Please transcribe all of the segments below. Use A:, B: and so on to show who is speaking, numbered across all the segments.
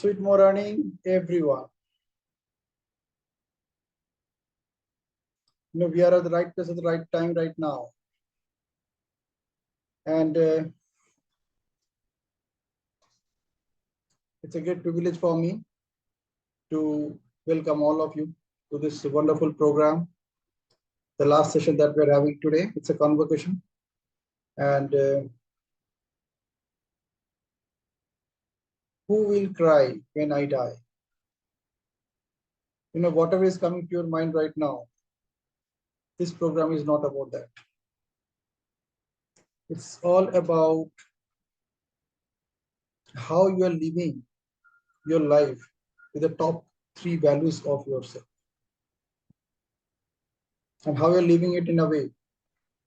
A: Sweet morning, everyone. We are at the right place at the right time right now. And it's a great privilege for me to welcome all of you to this wonderful program. The last session that we're having today, it's a convocation. And who will cry when I die? Whatever is coming to your mind right now, this program is not about that. It's all about how you are living your life with the top 3 values of yourself. And how you're living it in a way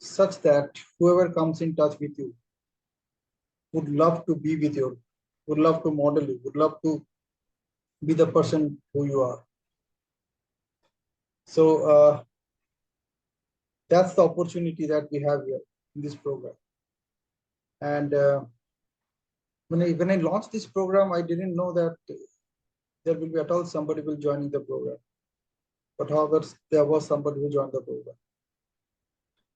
A: such that whoever comes in touch with you would love to be with you, would love to model you, would love to be the person who you are. So that's the opportunity that we have here in this program. And when I launched this program, I didn't know that there will be at all somebody will join the program. But however, there was somebody who joined the program.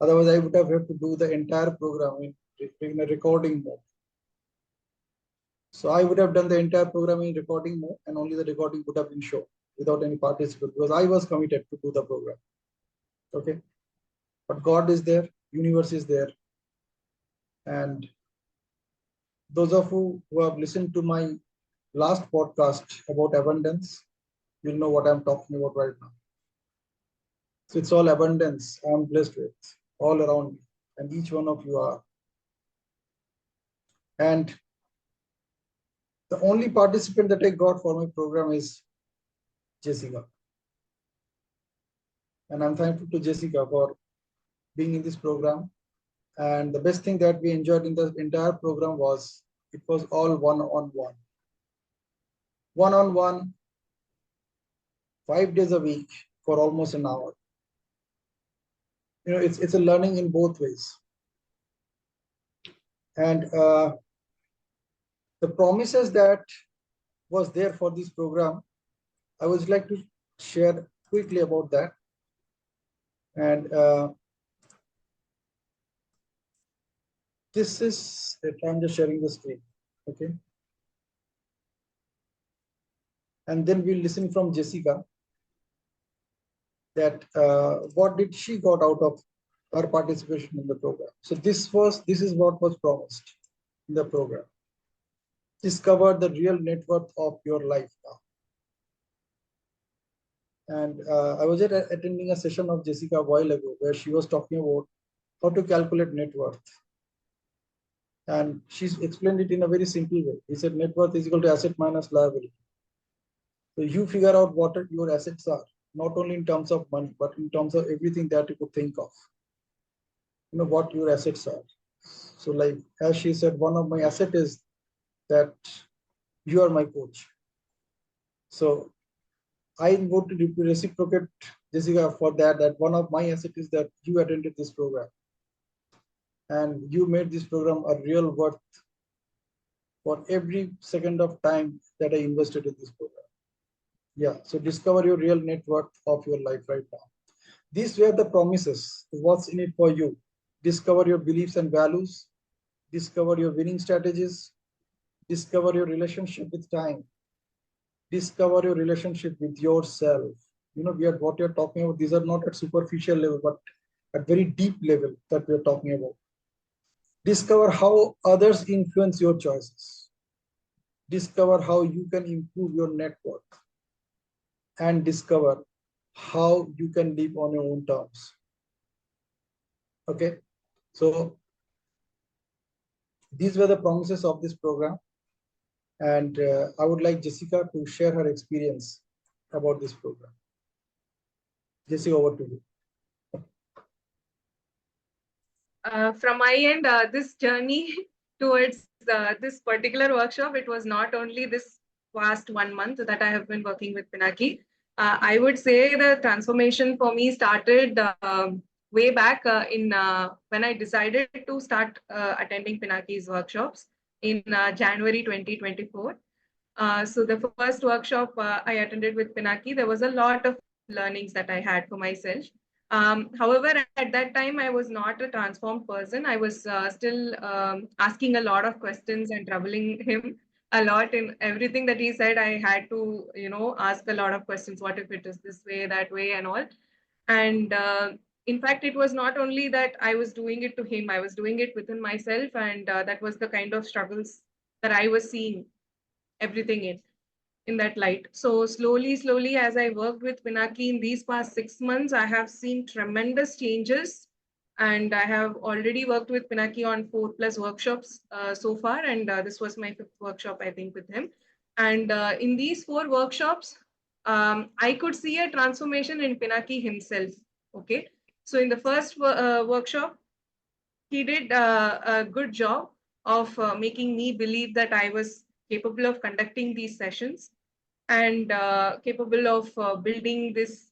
A: Otherwise, I would have had to do the entire program in a recording mode. So I would have done the entire program in recording mode, and only the recording would have been shown without any participant, because I was committed to do the program. Okay. But God is there, universe is there. And those of you who have listened to my last podcast about abundance, you'll know what I'm talking about right now. So it's all abundance I'm blessed with all around me, and each one of you are. And the only participant that I got for my program is Jessika. And I'm thankful to Jessika for being in this program. And the best thing that we enjoyed in the entire program was it was all one-on-one. One-on-one, 5 days a week for almost an hour. It's a learning in both ways. And the promises that was there for this program, I would like to share quickly about that. And this is it. I'm just sharing the screen. Okay. And then we'll listen from Jessika that what did she got out of her participation in the program. So this is what was promised in the program. Discover the real net worth of your life now. And I was attending a session of Jessika a while ago where she was talking about how to calculate net worth. And she's explained it in a very simple way. He said net worth is equal to asset minus liability. So you figure out what your assets are, not only in terms of money, but in terms of everything that you could think of. What your assets are. So like, as she said, one of my assets is that you are my coach. So I would reciprocate Jessika for that one of my assets is that you attended this program. And you made this program a real worth for every second of time that I invested in this program. Yeah, so discover your real net worth of your life right now. These were the promises. What's in it for you? Discover your beliefs and values. Discover your winning strategies. Discover your relationship with time. Discover your relationship with yourself. What you're talking about, these are not at superficial level, but at very deep level that we're talking about. Discover how others influence your choices. Discover how you can improve your net worth. And discover how you can live on your own terms. Okay, so these were the promises of this program. And I would like Jessika to share her experience about this program. Jessika, over to you.
B: From my end, this journey towards this particular workshop, it was not only this past 1 month that I have been working with Pinaki. I would say the transformation for me started way back when I decided to start attending Pinaki's workshops in January 2024. So the first workshop I attended with Pinaki, there was a lot of learnings that I had for myself. However, at that time, I was not a transformed person. I was still asking a lot of questions and troubling him a lot in everything that he said. I had to, ask a lot of questions. What if it is this way, that way, and all? And in fact, it was not only that I was doing it to him, I was doing it within myself. And that was the kind of struggles that I was seeing everything in that light. So slowly, as I worked with Pinaki in these past 6 months, I have seen tremendous changes. And I have already worked with Pinaki on 4+ workshops so far. And this was my 5th workshop, I think, with him. And in these 4 workshops, I could see a transformation in Pinaki himself. Okay. So in the first workshop, he did a good job of making me believe that I was capable of conducting these sessions and capable of building this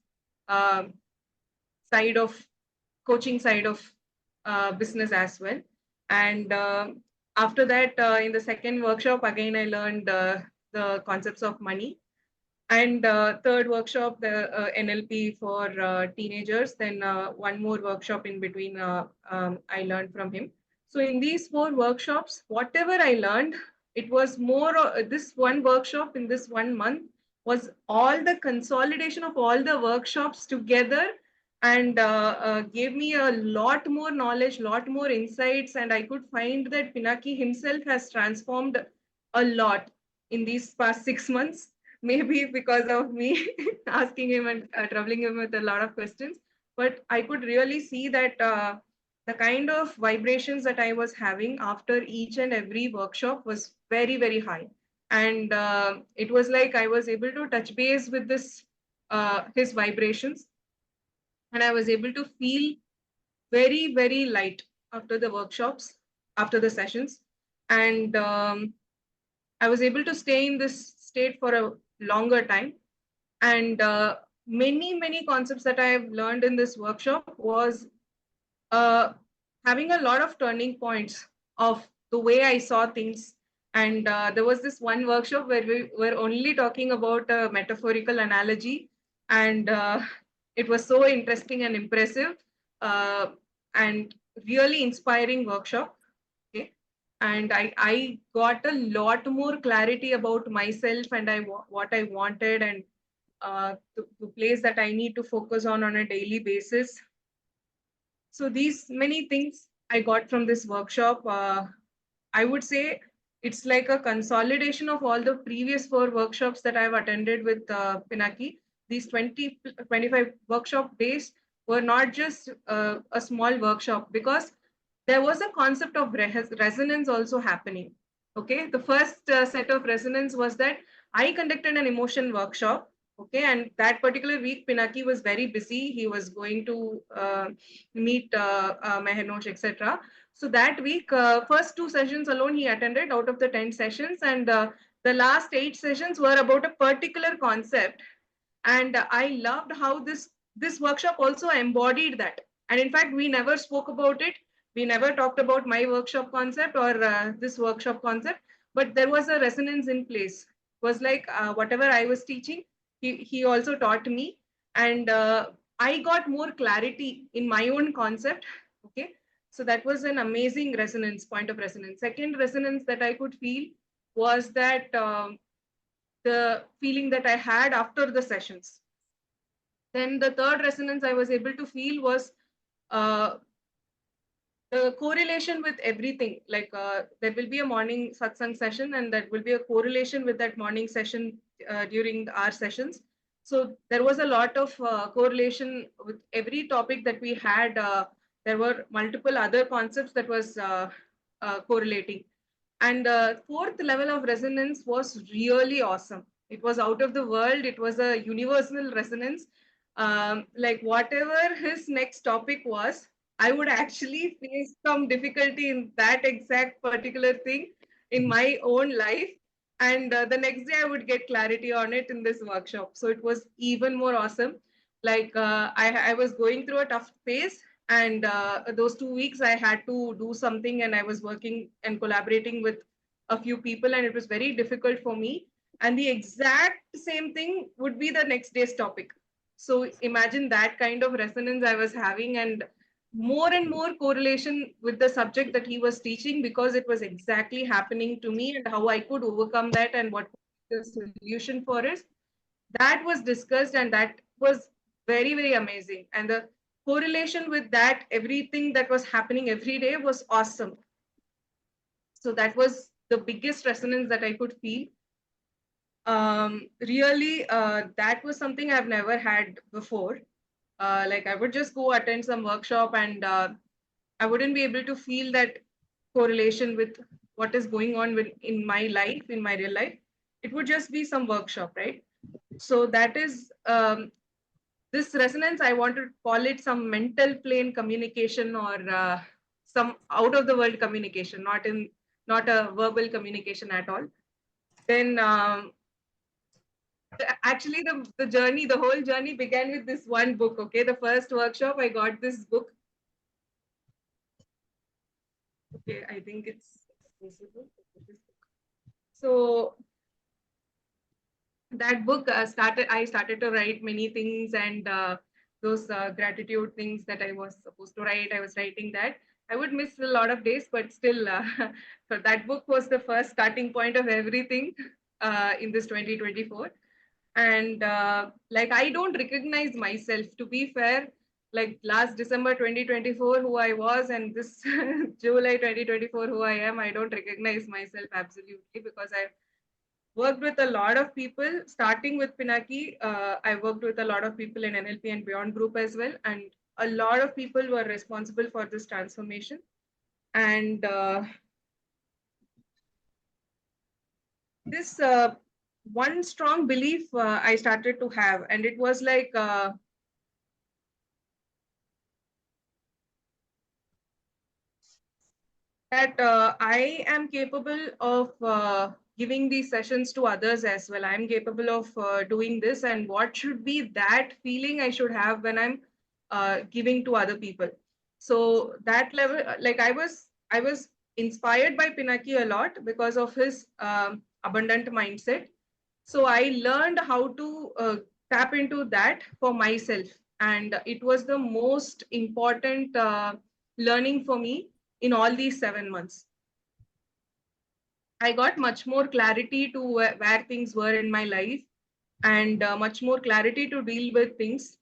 B: uh, side of coaching side of business as well. And after that, in the second workshop, again, I learned the concepts of money. And third workshop, the NLP for teenagers. Then one more workshop in between I learned from him. So in these 4 workshops, whatever I learned, it was more, this one workshop in this 1 month was all the consolidation of all the workshops together, and gave me a lot more knowledge, lot more insights. And I could find that Pinaki himself has transformed a lot in these past 6 months, maybe because of me asking him and troubling him with a lot of questions. But I could really see that the kind of vibrations that I was having after each and every workshop was very, very high. And it was like I was able to touch base with this, his vibrations, and I was able to feel very, very light after the workshops, after the sessions. And I was able to stay in this state for a longer time. And many concepts that I have learned in this workshop was uh, having a lot of turning points of the way I saw things. And there was this one workshop where we were only talking about a metaphorical analogy, and it was so interesting and impressive, uh, and really inspiring workshop. Okay. And I got a lot more clarity about myself, and what I wanted, and the place that I need to focus on a daily basis. So these many things I got from this workshop. I would say it's like a consolidation of all the previous 4 workshops that I've attended with Pinaki. These 25 workshop days were not just a small workshop, because there was a concept of resonance also happening. Okay, the first set of resonance was that I conducted an emotion workshop. Okay, and that particular week, Pinaki was very busy. He was going to meet Mehernosh, etc. So that week, first 2 sessions alone he attended out of the 10 sessions, and the last 8 sessions were about a particular concept. And I loved how this workshop also embodied that. And in fact, we never spoke about it. We never talked about my workshop concept or this workshop concept, but there was a resonance in place. It was like whatever I was teaching, he also taught me. And I got more clarity in my own concept. Okay. So that was an amazing resonance, point of resonance. Second resonance that I could feel was that the feeling that I had after the sessions. Then the third resonance I was able to feel was uh, the correlation with everything. Like there will be a morning satsang session, and that will be a correlation with that morning session during our sessions. So there was a lot of correlation with every topic that we had. There were multiple other concepts that was correlating. And the fourth level of resonance was really awesome. It was out of the world. It was a universal resonance. Like whatever his next topic was, I would actually face some difficulty in that exact particular thing in my own life. And the next day, I would get clarity on it in this workshop. So it was even more awesome. Like I was going through a tough phase, and those 2 weeks I had to do something, and I was working and collaborating with a few people, and it was very difficult for me. and the exact same thing would be the next day's topic. So imagine that kind of resonance I was having, and more correlation with the subject that he was teaching, because it was exactly happening to me, and how I could overcome that and what the solution for it. That was discussed, and that was very amazing. And the correlation with that, everything that was happening every day was awesome. So that was the biggest resonance that I could feel. Really, that was something I've never had before. Like I would just go attend some workshop, and I wouldn't be able to feel that correlation with what is going on in my life, in my real life. It would just be some workshop, right? So that is this resonance. I want to call it some mental plane communication, or some out of the world communication, not a verbal communication at all. Then actually the journey, the whole journey began with this one book. Okay, the first workshop I got this book. Okay, I think it's visible. So that book I started to write many things, and those gratitude things that I was supposed to write, I was writing that. I would miss a lot of days, but still, so that book was the first starting point of everything in this 2024. And like I don't recognize myself, to be fair. Like last December 2024 who I was, and this July 2024 who I am, I don't recognize myself absolutely, because I worked with a lot of people, starting with Pinaki. I worked with a lot of people in NLP and Beyond group as well, and a lot of people were responsible for this transformation. And this one strong belief I started to have, and it was like that I am capable of giving these sessions to others as well. I'm capable of doing this, and what should be that feeling I should have when I'm giving to other people. So that level, like I was inspired by Pinaki a lot because of his abundant mindset. So I learned how to tap into that for myself, and it was the most important learning for me in all these 7 months. I got much more clarity to where things were in my life, and much more clarity to deal with things.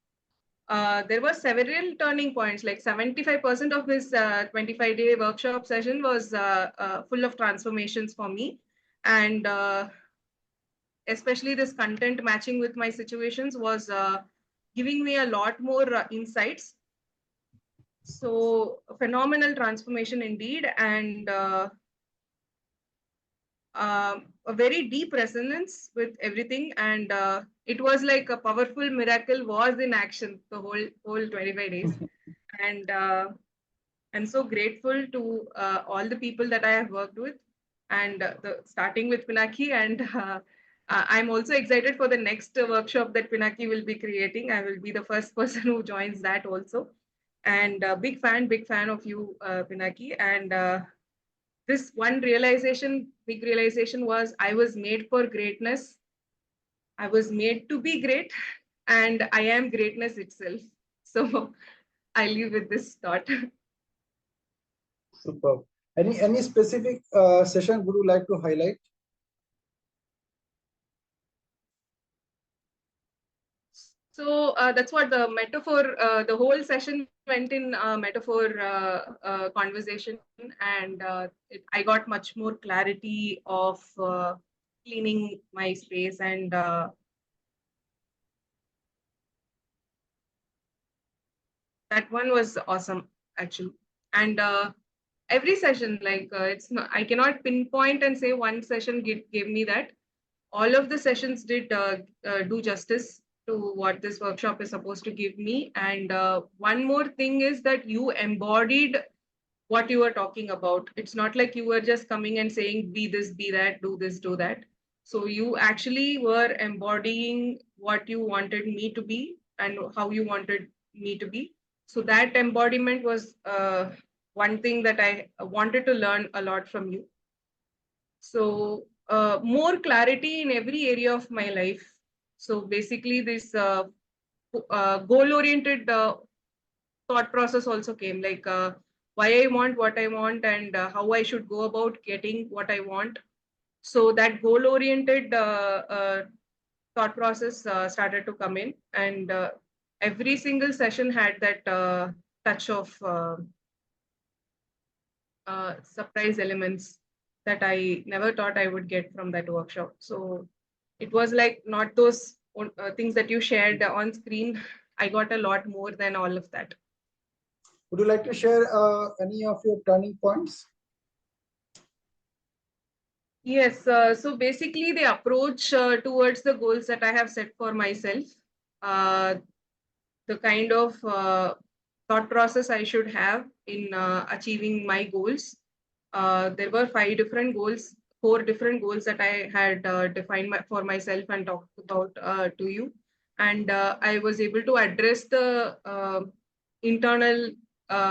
B: There were several turning points. Like 75% of this 25-day workshop session was full of transformations for me. And especially this content matching with my situations was giving me a lot more insights. So phenomenal transformation indeed. And a very deep resonance with everything, and it was like a powerful miracle was in action the whole 25 days. And I'm so grateful to all the people that I have worked with, and starting with Pinaki. And I'm also excited for the next workshop that Pinaki will be creating. I will be the first person who joins that also. And big fan of you, Pinaki. And this one realization, big realization, was I was made for greatness. I was made to be great, and I am greatness itself. So I leave with this thought.
A: Superb. Any specific session would you like to highlight?
B: So that's what the metaphor, the whole session went in metaphor conversation, and I got much more clarity of cleaning my space, and that one was awesome actually. And every session, like it's not, I cannot pinpoint and say one session gave me that. All of the sessions did do justice to what this workshop is supposed to give me. And one more thing is that you embodied what you were talking about. It's not like you were just coming and saying, be this, be that, do this, do that. So you actually were embodying what you wanted me to be and how you wanted me to be. So that embodiment was one thing that I wanted to learn a lot from you. So more clarity in every area of my life. So basically, this goal-oriented thought process also came, like why I want what I want, and how I should go about getting what I want. So that goal-oriented thought process started to come in, and every single session had that touch of surprise elements that I never thought I would get from that workshop. So it was like not those things that you shared on screen. I got a lot more than all of that.
A: Would you like to share any of your turning points?
B: Yes, so basically the approach towards the goals that I have set for myself, uh, the kind of thought process I should have in achieving my goals. There were 5 different goals, 4 different goals that I had defined for myself and talked about to you. And I was able to address the internal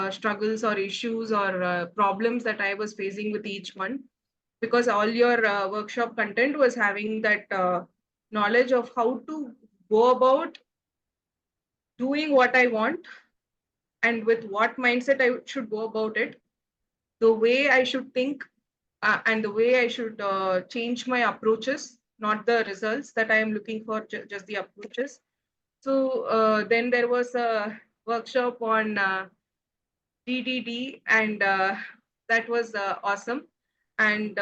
B: struggles or issues or problems that I was facing with each one, because all your workshop content was having that knowledge of how to go about doing what I want, and with what mindset I should go about it, the way I should think, and the way I should change my approaches, not the results that I am looking for, just the approaches. So then there was a workshop on DDD, and that was awesome. And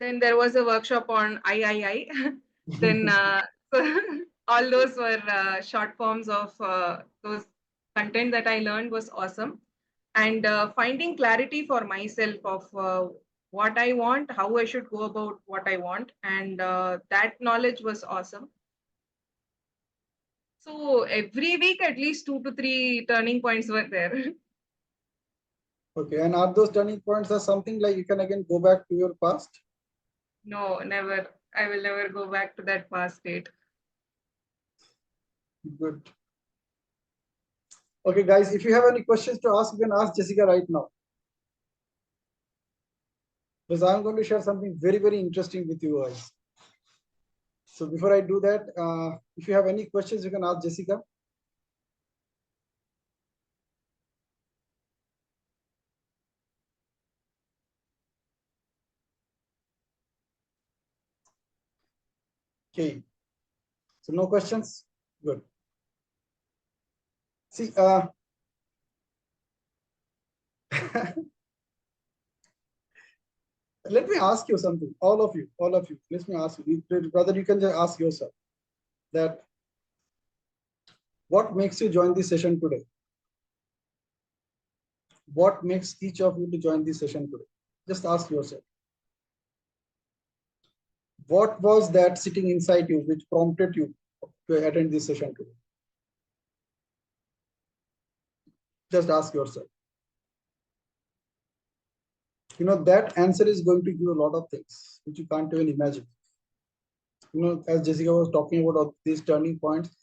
B: then there was a workshop on III. Then all those were short forms of those content that I learned was awesome. And finding clarity for myself of what I want, how I should go about what I want, and that knowledge was awesome. So every week, at least 2 to 3 turning points were there.
A: Okay, and are those turning points are something like you can again go back to your past?
B: No, never. I will never go back to that past state.
A: Good. Okay, guys, if you have any questions to ask, you can ask Jessika right now. Because I'm going to share something very, very interesting with you guys. So before I do that, if you have any questions, you can ask Jessika. Okay. So no questions? Good. See, let me ask you something, all of you, let me ask you, brother, you can just ask yourself that what makes you join this session today? What makes each of you to join this session today? Just ask yourself. What was that sitting inside you which prompted you to attend this session today? Just ask yourself. You know, that answer is going to give you a lot of things which you can't even imagine. You know, as Jessika was talking about these turning points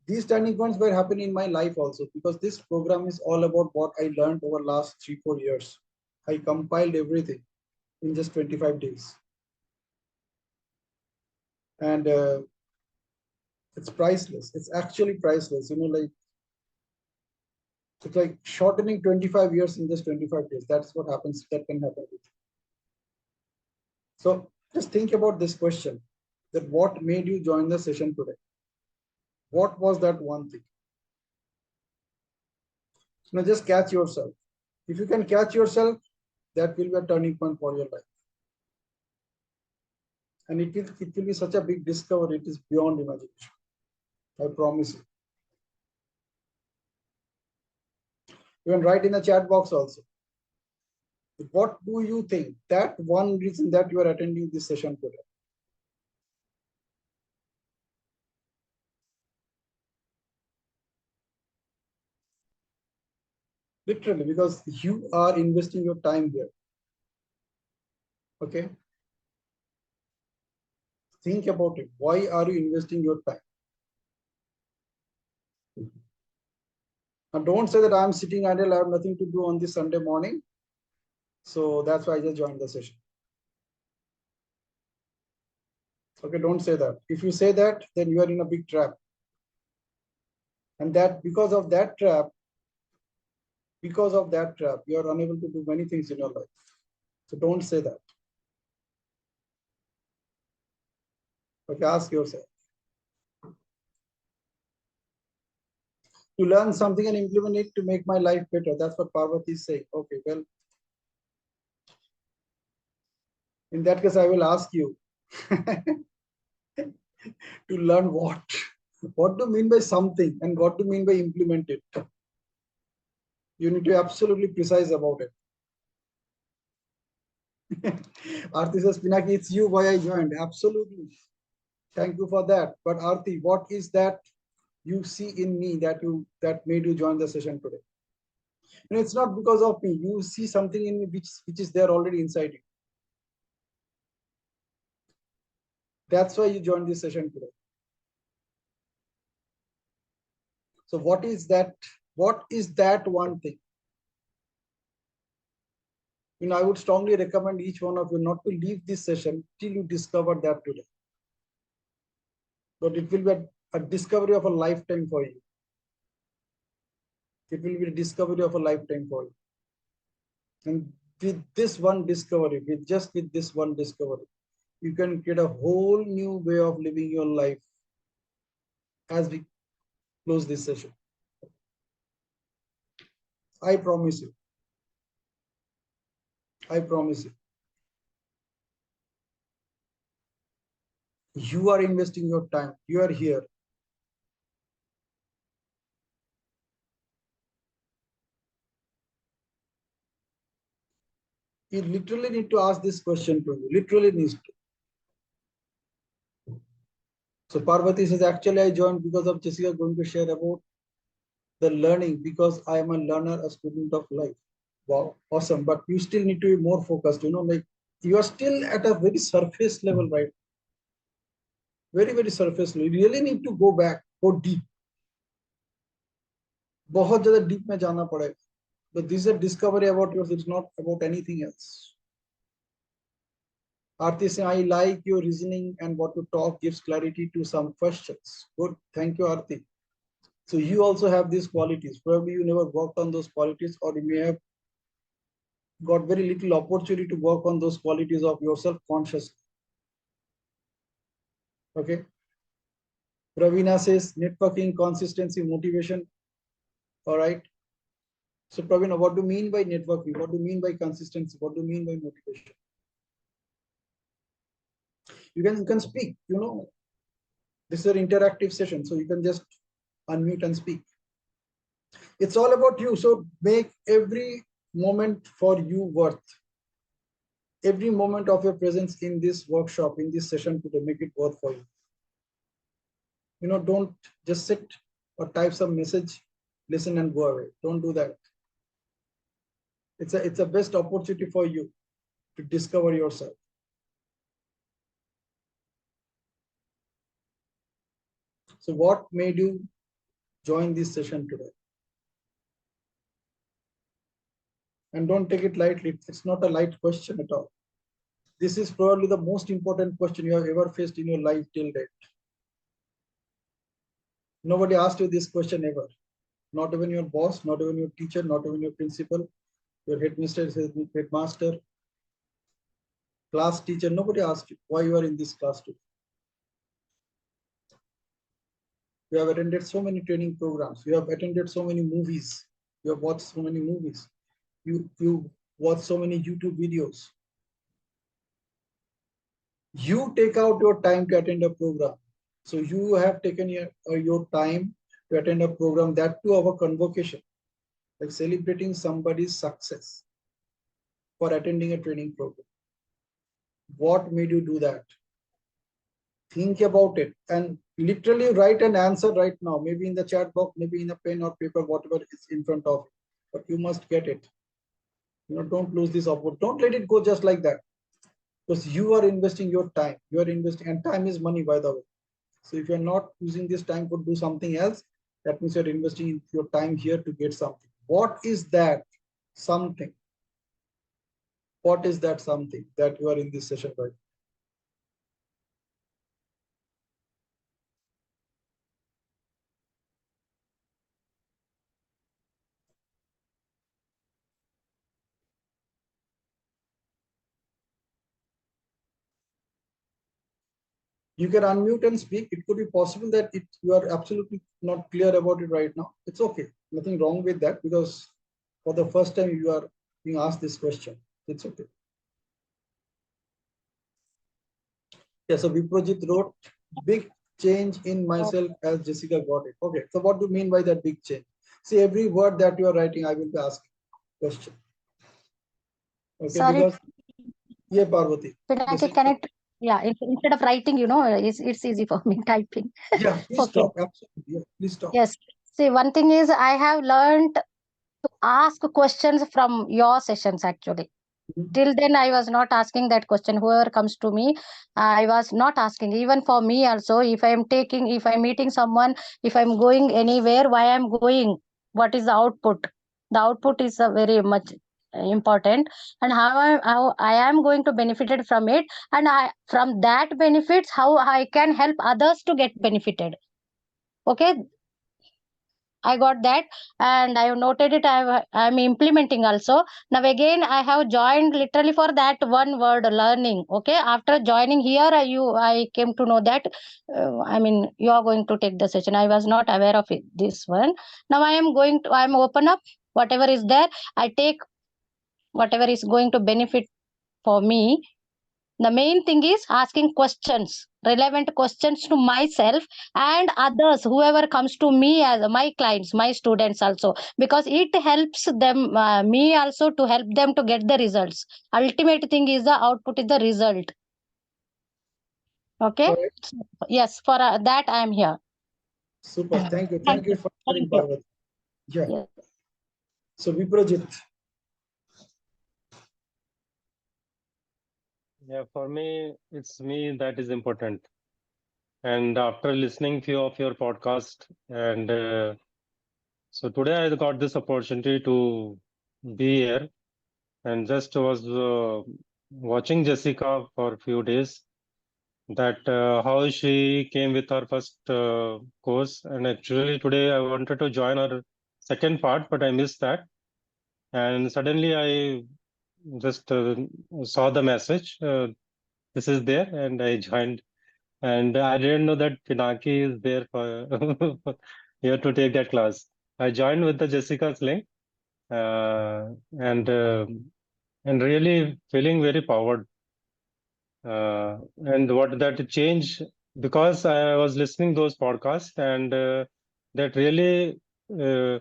A: were happening in my life also, because this program is all about what I learned over last 3-4 years. I compiled everything in just 25 days. And it's priceless. It's actually priceless. You know, like it's like shortening 25 years in just 25 days. That's what happens. That can happen with you. So just think about this question, that what made you join the session today? What was that one thing? Now just catch yourself. If you can catch yourself, that will be a turning point for your life. And it will be such a big discovery. It is beyond imagination. I promise you. You can write in the chat box also. What do you think? That one reason that you are attending this session today. Literally, because you are investing your time here. Okay. Think about it. Why are you investing your time? And don't say that I'm sitting idle, I have nothing to do on this Sunday morning. So that's why I just joined the session. Okay, don't say that. If you say that, then you are in a big trap. And that because of that trap, you are unable to do many things in your life. So don't say that. Okay, ask yourself. To learn something and implement it to make my life better. That's what Parvati is saying. Okay, well, in that case, I will ask you to learn what? What do you mean by something and what do you mean by implement it? You need to be absolutely precise about it. Aarti says, Pinaki, it's you why I joined. Absolutely. Thank you for that. But Aarti, what is that you see in me that made you join the session today? And it's not because of me. You see something in me which is there already inside you. That's why you joined this session today. So what is that? What is that one thing? I would strongly recommend each one of you not to leave this session till you discover that today. But it will be a discovery of a lifetime for you. It will be a discovery of a lifetime for you. And with this one discovery, with this one discovery, you can get a whole new way of living your life as we close this session. I promise you. I promise you. You are investing your time. You are here. You literally need to ask this question to you. Literally needs to. So Parvati says, actually, I joined because of Jessika going to share about the learning because I am a learner, a student of life. Wow, awesome. But you still need to be more focused, like you are still at a very surface level, right? Very, very surface level. You really need to go back, go deep. बहुत ज़्यादा deep में जाना पड़ेगा. But this is a discovery about yours. It's not about anything else. Aarti saying, I like your reasoning and what you talk gives clarity to some questions. Good. Thank you, Aarti. So you also have these qualities. Probably you never worked on those qualities, or you may have got very little opportunity to work on those qualities of yourself consciously. Okay. Pravina says networking, consistency, motivation. All right. So Pravina, what do you mean by networking? What do you mean by consistency? What do you mean by motivation? You can speak, this is an interactive session, so you can just unmute and speak. It's all about you. So make every moment for you worth. Every moment of your presence in this workshop, in this session today, make it worth for you. Don't just sit or type some message, listen and go away. Don't do that. It's a best opportunity for you to discover yourself. So what made you join this session today? And don't take it lightly. It's not a light question at all. This is probably the most important question you have ever faced in your life till date. Nobody asked you this question ever. Not even your boss, not even your teacher, not even your principal, your headmaster, class teacher. Nobody asked you why you are in this class today. You have attended so many training programs. You have attended so many movies. You have watched so many movies. You watch so many YouTube videos. You take out your time to attend a program. So you have taken your time to attend a program, that too of a convocation, like celebrating somebody's success for attending a training program. What made you do that? Think about it and literally write an answer right now, maybe in the chat box, maybe in a pen or paper, whatever is in front of you. But you must get it. Don't lose this opportunity. Don't let it go just like that. Because you are investing your time. You are investing, and time is money, by the way. So if you're not using this time to do something else, that means you're investing your time here to get something. What is that something? What is that something that you are in this session right? You can unmute and speak. It could be possible that you are absolutely not clear about it right now. It's okay. Nothing wrong with that, because for the first time you are being asked this question. It's okay. Yeah, so Viprojit wrote, big change in myself as Jessica got it. Okay, so what do you mean by that big change? See, every word that you are writing, I will be asking question. Okay,
C: Sorry,
A: because yeah, Parvati.
C: Pinaki, can it? Yeah, instead of writing, it's easy for me typing.
A: Yeah, please
C: Okay.
A: stop. Absolutely. Yeah, please stop.
C: Yes. See, one thing is I have learned to ask questions from your sessions actually. Till then, I was not asking that question. Whoever comes to me, I was not asking. Even for me also, if I'm meeting someone, if I'm going anywhere, why I'm going, what is the output? The output is very much important, and how I am going to benefited from it, and from that benefits, how I can help others to get benefited. Okay, I got that, and I have noted it. I'm implementing also. Now again, I have joined literally for that one word learning. Okay, after joining here, I came to know that. You are going to take the session. I was not aware of it, this one. Now I'm open up. Whatever is there, I take whatever is going to benefit for me. The main thing is asking questions, relevant questions to myself and others, whoever comes to me as my clients, my students also, because it helps them, me also, to help them to get the results. Ultimate thing is the output is the result. Okay.
A: All right.
C: Yes, for that I am here.
A: Super. Thank you. Thank you for sharing,
C: Thank you.
A: Parvati. Yeah.
C: Yes.
A: So Viprojit.
D: Yeah, for me, it's me that is important. And after listening few of your podcast, and so today I got this opportunity to be here, and just was watching Jessica for a few days, that how she came with her first course, and actually today I wanted to join her second part, but I missed that, and suddenly I just saw the message. This is there, and I joined. And I didn't know that Pinaki is there for here to take that class. I joined with the Jessica's link, uh, and uh, and really feeling very powered. And what that change, because I was listening those podcasts, and that really uh,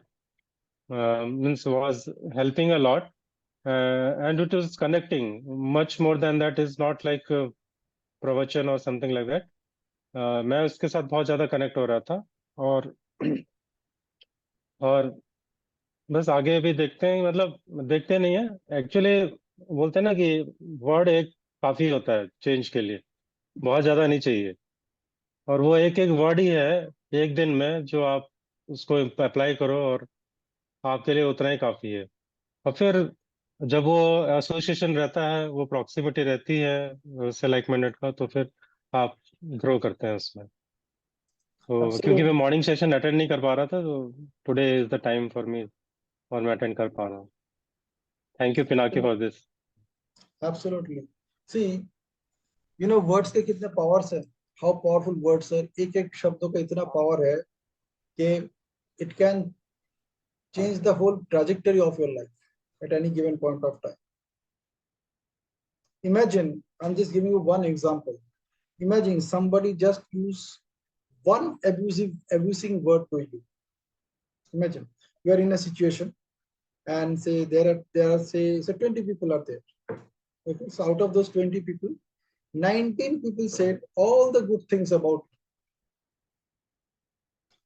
D: means was helping a lot. And it was connecting much more than that. Is not like pravachan or something like that. मैं उसके साथ बहुत ज्यादा connect हो रहा था, और और बस आगे भी देखते हैं, मतलब देखते नहीं है एक्चुअली। बोलते हैं ना कि वर्ड एक काफी होता है चेंज के लिए, बहुत ज्यादा नहीं चाहिए। और वो एक एक वर्ड ही है एक दिन में, जो आप उसको अप्लाई करो, और आपके लिए उतना ही काफी है। और फिर जब वो एसोसिएशन रहता है, वो प्रॉक्सिमिटी रहती है उससे लाइक माइंडेड का, तो फिर आप ग्रो करते हैं उसमें। तो क्योंकि मैं मॉर्निंग सेशन अटेंड नहीं कर पा रहा था, तो today is the time for me, और मैं अटेंड कर पा रहा हूँ। Thank you Pinaki for this.
A: Absolutely. See, words के कितने पावर्स है, हाउ पावरफुल वर्ड्स है। एक एक शब्दों का इतना पावर है कि it can change the whole trajectory of your life at any given point of time. Imagine, I'm just giving you one example. Imagine somebody just use one abusing word to you. Imagine you are in a situation, and say there are say 20 people are there. Okay, so out of those 20 people, 19 people said all the good things about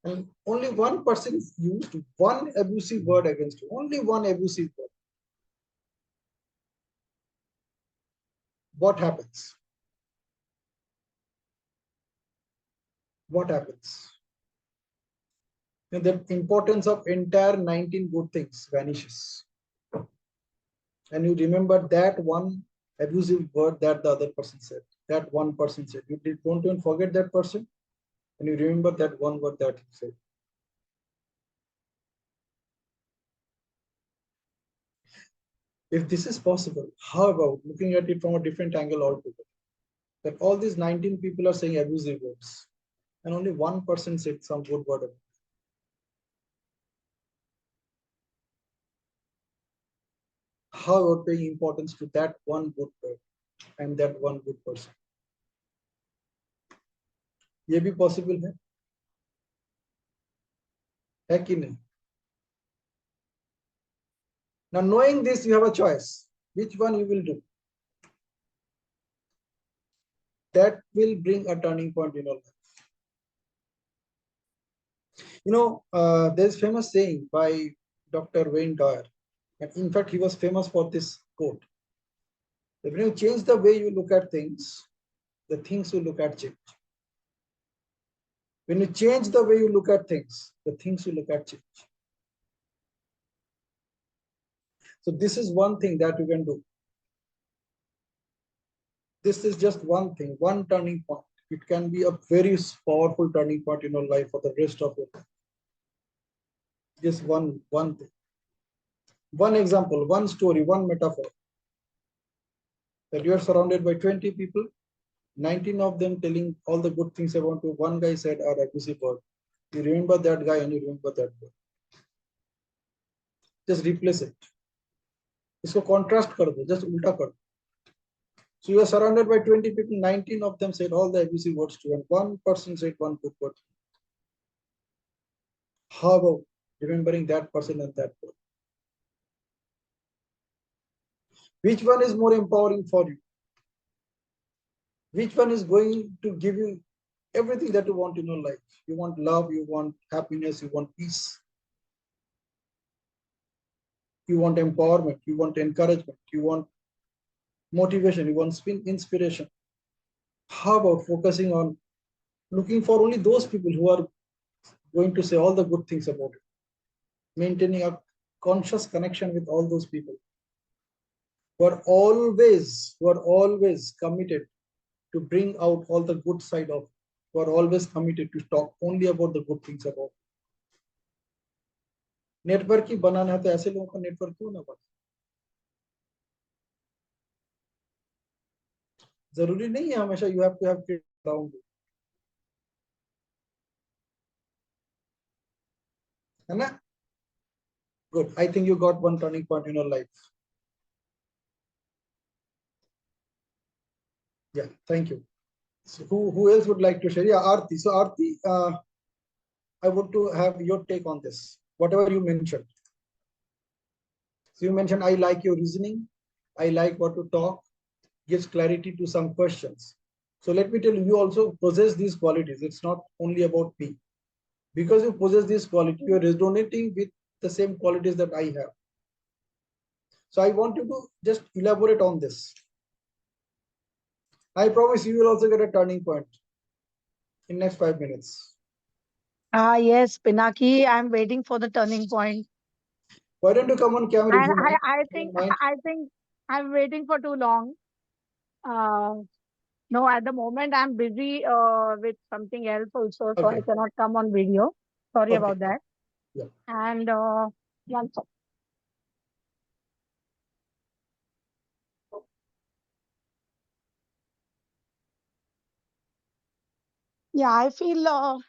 A: you, and only one person used one abusive word against you. Only one abusive word. What happens? What happens? And the importance of entire 19 good things vanishes. And you remember that one abusive word that the other person said. That one person said. You don't even forget that person, and you remember that one word that he said. If this is possible, how about looking at it from a different angle altogether? that all these 19 people are saying abusive words, and only 1% said some good word. How you're paying importance to that one good word and that one good person. ये भी possible है कि नहीं? Now knowing this, you have a choice. Which one you will do? That will bring a turning point in your life. You know, there's famous saying by Dr. Wayne Dyer, and in fact, he was famous for this quote. If you change the way you look at things, the things you look at change. When you change the way you look at things, the things you look at change. So this is one thing that you can do. This is just one thing, one turning point. It can be a very powerful turning point in your life for the rest of your life. Just one thing. One example, one story, one metaphor. That you are surrounded by 20 people, 19 of them telling all the good things about you. One guy said are abusive word. You remember that guy and you remember that word. Just replace it. इसको contrast कर दो, just उल्टा कर दो. So you are surrounded by 20 people, 19 of them said all the abusive words to you, and one person said one good word. How about remembering that person and that word? Which one is more empowering for you? Which one is going to give you everything that you want in your life? You want love, you want happiness, you want peace. You want empowerment, you want encouragement, you want motivation, you want inspiration. How about focusing on looking for only those people who are going to say all the good things about it? Maintaining a conscious connection with all those people who are always committed to bring out all the good side of, who are always committed to talk only about the good things about. Network ही बनाना है तो ऐसे लोगों का network क्यों ना बने? जरूरी नहीं है हमेशा you have to have people around you, है ना? Good. I think you got one turning point in your life. Yeah, thank you. So who else would like to share? Yeah, Aarti. So Aarti, I want to have your take on this. Whatever you mentioned. So you mentioned I like your reasoning. I like what you talk. Gives clarity to some questions. So let me tell you, you also possess these qualities. It's not only about me. Because you possess this quality, you are resonating with the same qualities that I have. So I want you to just elaborate on this. I promise you will also get a turning point in next 5 minutes.
E: Yes, Pinaki, I'm waiting for the turning point.
A: Why don't you come on camera if
E: And
A: you mind?
E: I
A: If you
E: think
A: don't mind.
E: I think I'm waiting for too long. No, at the moment I'm busy with something else also, so I
A: Okay.
E: cannot come on video. Sorry
A: Okay.
E: about that.
A: Yeah.
E: And one sec. Yeah, I feel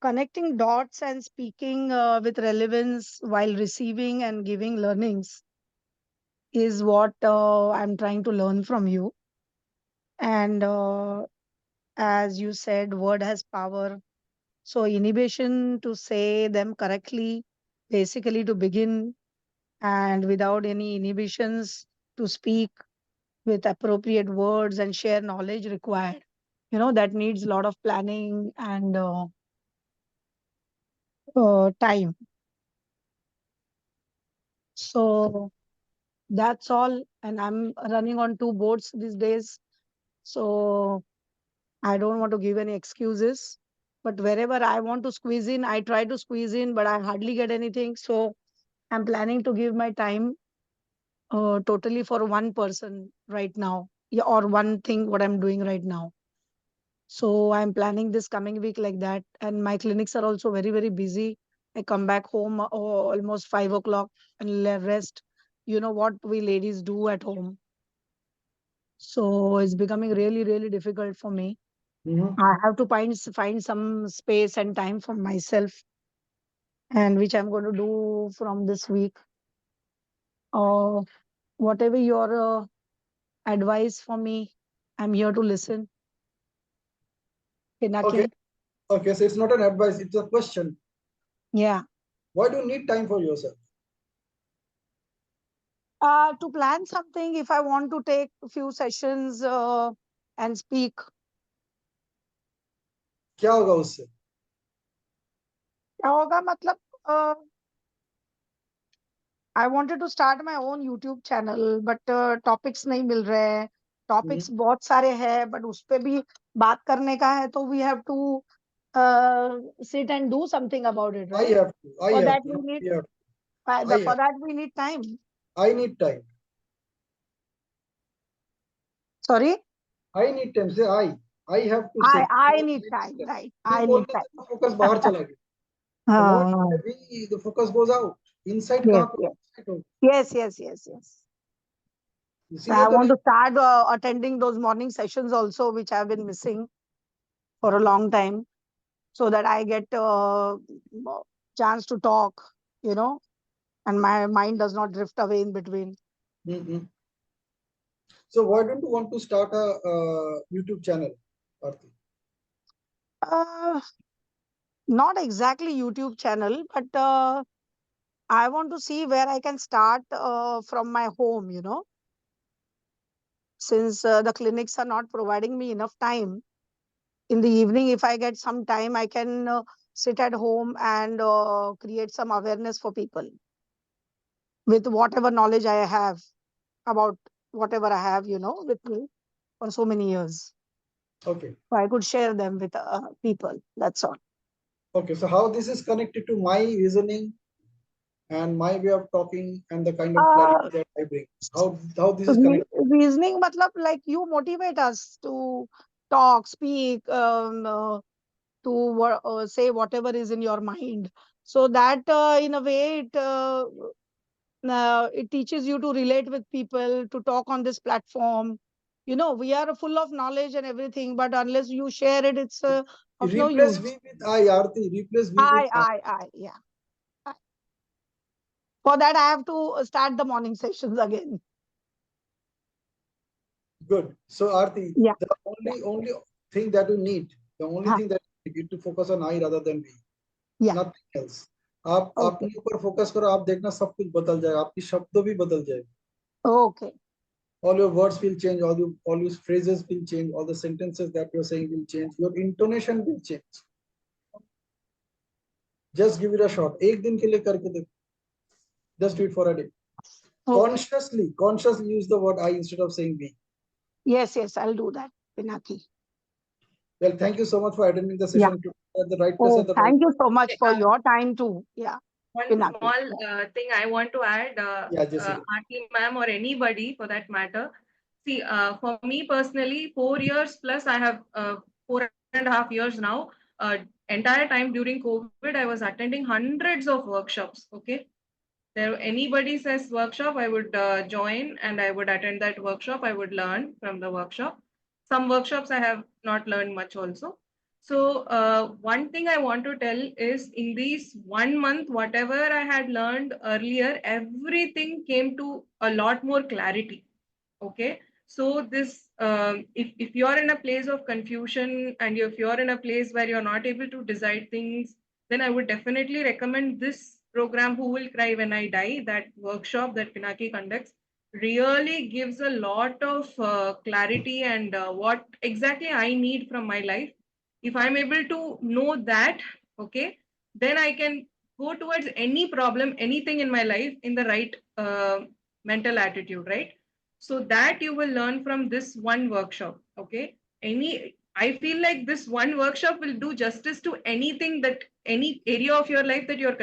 E: connecting dots and speaking with relevance while receiving and giving learnings is what I'm trying to learn from you. And as you said, word has power. So inhibition to say them correctly, basically to begin, and without any inhibitions to speak with appropriate words and share knowledge required. That needs a lot of planning and time. So that's all. And I'm running on two boards these days. So I don't want to give any excuses. But wherever I want to squeeze in, I try to squeeze in, but I hardly get anything. So I'm planning to give my time totally for one person right now, yeah, or one thing what I'm doing right now. So I'm planning this coming week like that. And my clinics are also very, very busy. I come back home almost 5 o'clock and rest. You know what we ladies do at home. So it's becoming really, really difficult for me.
A: Mhm.
E: I have to find some space and time for myself, and which I'm going to do from this week. Uh, whatever your advice for me, I'm here to listen.
A: Okay.
E: Pinaki.
A: Okay. So it's not an advice, it's a question.
E: Yeah.
A: Why do you need time for yourself?
E: To plan something, if I want to take a few sessions and speak.
A: क्या होगा उससे?
E: क्या होगा मतलब I wanted to start my own YouTube channel, but topics नहीं मिल रहे हैं. Topics बहुत सारे हैं, but उस पे भी बात करने का है, तो we have to sit and do something about it,
A: I
E: right?
A: have to. I
E: For
A: have
E: that
A: to.
E: we
A: Not
E: need
A: we have to.
E: for that we need time.
A: I need time.
E: Sorry,
A: I need time. Say I have to say.
E: I need time, right?
A: We
E: I need
A: बोलने
E: time.
A: से तो focus बाहर चला गया. The moment the focus goes out, inside
E: Yes,
A: कहाँ पे?
E: yes,
A: Inside होगा.
E: yes. So
A: इसीलिए
E: I
A: तो
E: want
A: नहीं.
E: to start attending those morning sessions also, which I've been missing for a long time, so that I get chance to talk, and my mind does not drift away in between.
A: Mhm. So why don't you want to start a YouTube channel, Aarti?
E: Not exactly YouTube channel, but I want to see where I can start from my home, since the clinics are not providing me enough time. In the evening, if I get some time, I can sit at home and create some awareness for people with whatever knowledge I have about whatever I have, with me for so many years.
A: Okay.
E: So I could share them with people. That's all.
A: Okay. So how this is connected to my reasoning and my way of talking and the kind of clarity that I bring? How this is connected?
E: Reasoning, matlab, like you motivate us to talk, speak, to say whatever is in your mind. So that in a way it teaches you to relate with people, to talk on this platform. We are full of knowledge and everything, but unless you share it, it's of no
A: Replace
E: use.
A: we with I, Aarti. Replace we with
E: Yeah. For that, I have to start the morning sessions again.
A: Good. So Aarti,
E: Yeah.
A: the only thing that you need, the only thing that you need to focus on I rather than we.
E: Yeah.
A: Nothing else. आप अपने ऊपर focus करो, आप देखना सब कुछ बदल जाएगा, आपकी शब्द भी बदल जाएगा.
E: Okay.
A: All your words will change, all your phrases will change, all the sentences that you're saying will change, your intonation will change. Just give it a shot. एक दिन के लिए करके देखो. Just do it for a day. Consciously use the word I instead of saying we.
E: Yes, I'll do that, Pinaki.
A: Well, thank you so much for attending the session at the right place at the right
E: Thank you so much for
B: Okay,
E: your time too. Yeah.
B: One
E: Pinaki.
B: small thing I want to add,
A: Jessika.
B: Aarti ma'am or anybody for that matter. See, for me personally, 4 years plus, I have 4.5 years now. Entire time during COVID, I was attending hundreds of workshops. Okay, there anybody says workshop, I would join and I would attend that workshop. I would learn from the workshop. Some workshops I have not learned much also. So one thing I want to tell is in these 1 month, whatever I had learned earlier, everything came to a lot more clarity. Okay. So this, if you're in a place of confusion and if you're in a place where you're not able to decide things, then I would definitely recommend this program, Who Will Cry When I Die, that workshop that Pinaki conducts really gives a lot of clarity and what exactly I need from my life. If I'm able to know that, okay, then I can go towards any problem, anything in my life in the right mental attitude, right? So that you will learn from this one workshop. Okay. I feel like this one workshop will do justice to anything that any area of your life that you're